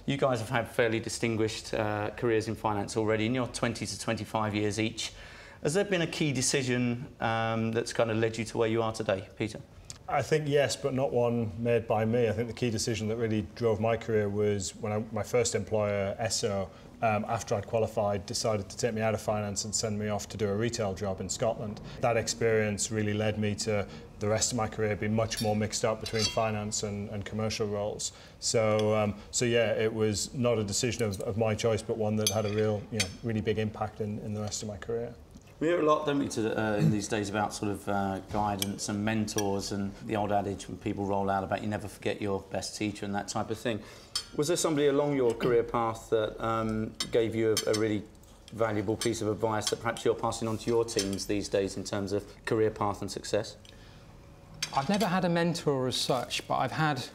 You guys have had fairly distinguished careers in finance already, in your 20 to 25 years each. Has there been a key decision that's kind of led you to where you are today, Peter? I think yes, but not one made by me. I think the key decision that really drove my career was when my first employer, Esso, after I'd qualified, decided to take me out of finance and send me off to do a retail job in Scotland. That experience really led me to the rest of my career being much more mixed up between finance and commercial roles. So yeah, it was not a decision of my choice, but one that had a real, really big impact in the rest of my career. We hear a lot, don't we, in these days about sort of guidance and mentors, and the old adage when people roll out about you never forget your best teacher and that type of thing. Was there somebody along your career path that gave you a really valuable piece of advice that perhaps you're passing on to your teams these days in terms of career path and success? I've never had a mentor as such, but I've had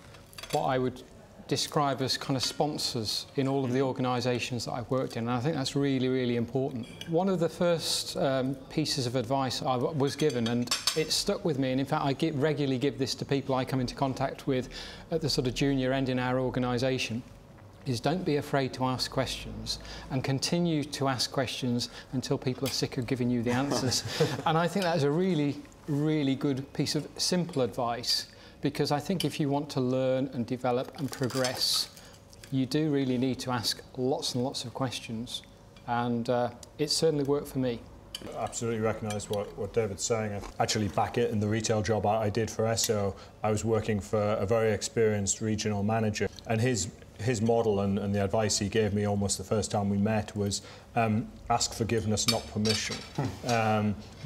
what I would describe as kind of sponsors in all of the organisations that I've worked in, and I think that's really, really important. One of the first pieces of advice I was given, and it stuck with me, and in fact I regularly give this to people I come into contact with at the sort of junior end in our organisation, is don't be afraid to ask questions and continue to ask questions until people are sick of giving you the answers. And I think that is a really, really good piece of simple advice, because I think if you want to learn and develop and progress, you do really need to ask lots and lots of questions, and it certainly worked for me. I absolutely recognise what David's saying. Actually, back in the retail job I did for Esso, I was working for a very experienced regional manager, and his model and the advice he gave me almost the first time we met was ask forgiveness, not permission.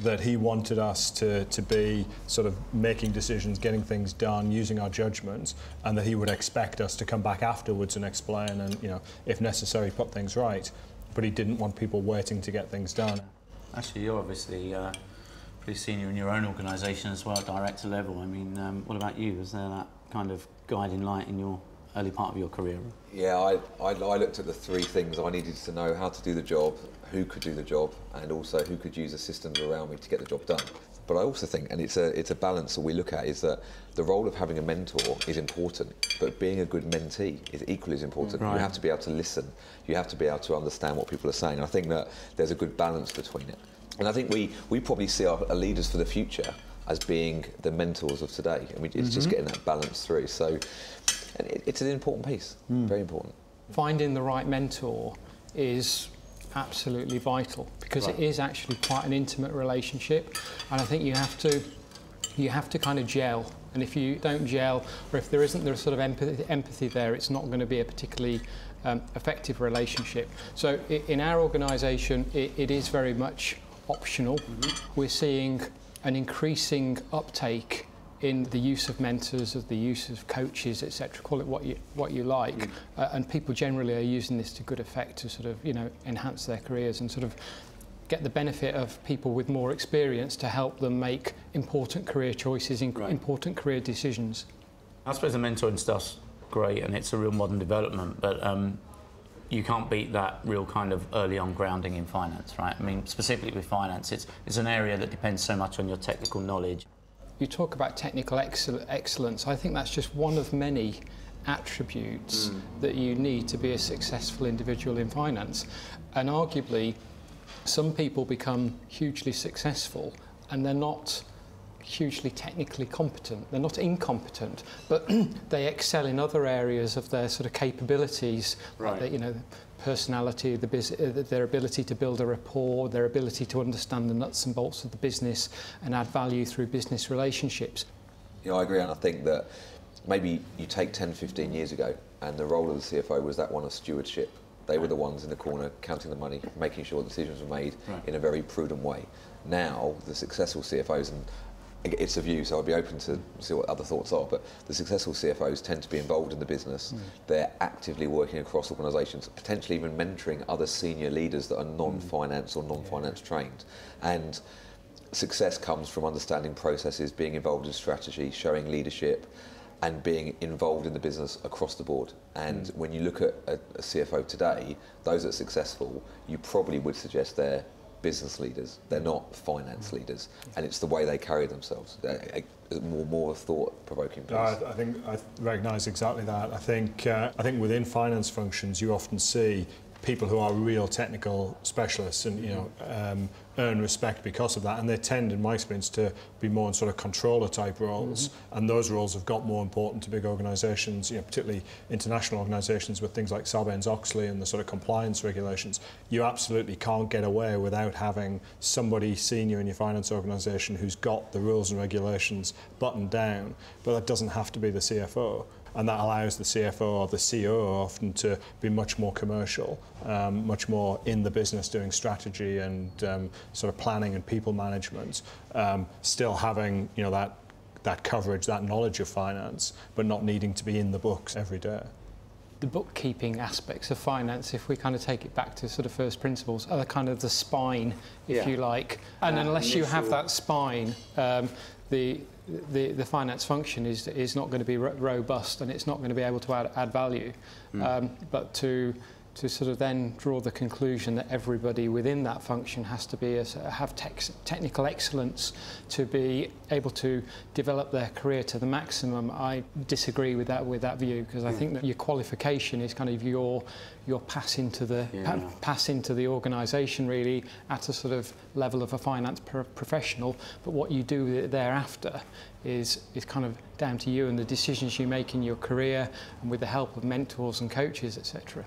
That he wanted us to be sort of making decisions, getting things done, using our judgments, and that he would expect us to come back afterwards and explain and, if necessary, put things right. But he didn't want people waiting to get things done. Actually, you're obviously pretty senior in your own organisation as well, director level. I mean, what about you? Was there that kind of guiding light in your early part of your career? Yeah, I looked at the three things I needed to know: how to do the job, who could do the job, and also who could use the systems around me to get the job done. But I also think, and it's a balance that we look at, is that the role of having a mentor is important, but being a good mentee is equally as important. Right. You have to be able to listen, you have to be able to understand what people are saying, and I think that there's a good balance between it. And I think we probably see our leaders for the future as being the mentors of today, and it's just getting that balance through. So, and it's an important piece, very important. Finding the right mentor is absolutely vital, because it is actually quite an intimate relationship, and I think you have to kind of gel, and if you don't gel, or if there isn't the sort of empathy there, it's not going to be a particularly effective relationship. So in our organisation, it is very much optional. We're seeing an increasing uptake in the use of mentors, of the use of coaches, etc. Call it what you like, and people generally are using this to good effect to sort of enhance their careers and sort of get the benefit of people with more experience to help them make important career choices, important career decisions. I suppose the mentoring stuff's great and it's a real modern development, but you can't beat that real kind of early on grounding in finance, right? I mean, specifically with finance, it's an area that depends so much on your technical knowledge. You talk about technical excellence. I think that's just one of many attributes that you need to be a successful individual in finance. And arguably, some people become hugely successful and they're not hugely technically competent. They're not incompetent, but they excel in other areas of their sort of capabilities, like the, personality, their ability to build a rapport, their ability to understand the nuts and bolts of the business and add value through business relationships. Yeah, I agree, and I think that maybe you take 10, 15 years ago and the role of the CFO was that one of stewardship. They were the ones in the corner counting the money, making sure decisions were made in a very prudent way. Now, the successful CFOs, and it's a view, so I'd be open to see what other thoughts are, but the successful CFOs tend to be involved in the business. They're actively working across organisations, potentially even mentoring other senior leaders that are non-finance or non-finance trained. And success comes from understanding processes, being involved in strategy, showing leadership, and being involved in the business across the board. And when you look at a CFO today, those that are successful, you probably would suggest they're business leaders. They're not finance leaders, and it's the way they carry themselves. More thought-provoking piece. I think I recognise exactly that. I think within finance functions, you often see people who are real technical specialists and earn respect because of that, and they tend, in my experience, to be more in sort of controller type roles, and those roles have got more important to big organisations, particularly international organisations with things like Sarbanes-Oxley and the sort of compliance regulations. You absolutely can't get away without having somebody senior in your finance organisation who's got the rules and regulations buttoned down, but that doesn't have to be the CFO. And that allows the CFO or the CEO often to be much more commercial, much more in the business doing strategy and sort of planning and people management, still having that coverage, that knowledge of finance, but not needing to be in the books every day. The bookkeeping aspects of finance, if we kind of take it back to sort of first principles, are kind of the spine, if you like. And unless you have that spine, the finance function is not going to be robust, and it's not going to be able to add value. But to sort of then draw the conclusion that everybody within that function has to have technical excellence to be able to develop their career to the maximum, I disagree with that view, because I think that your qualification is kind of your pass into the organisation really at a sort of level of a finance professional, but what you do thereafter is kind of down to you and the decisions you make in your career and with the help of mentors and coaches, etc.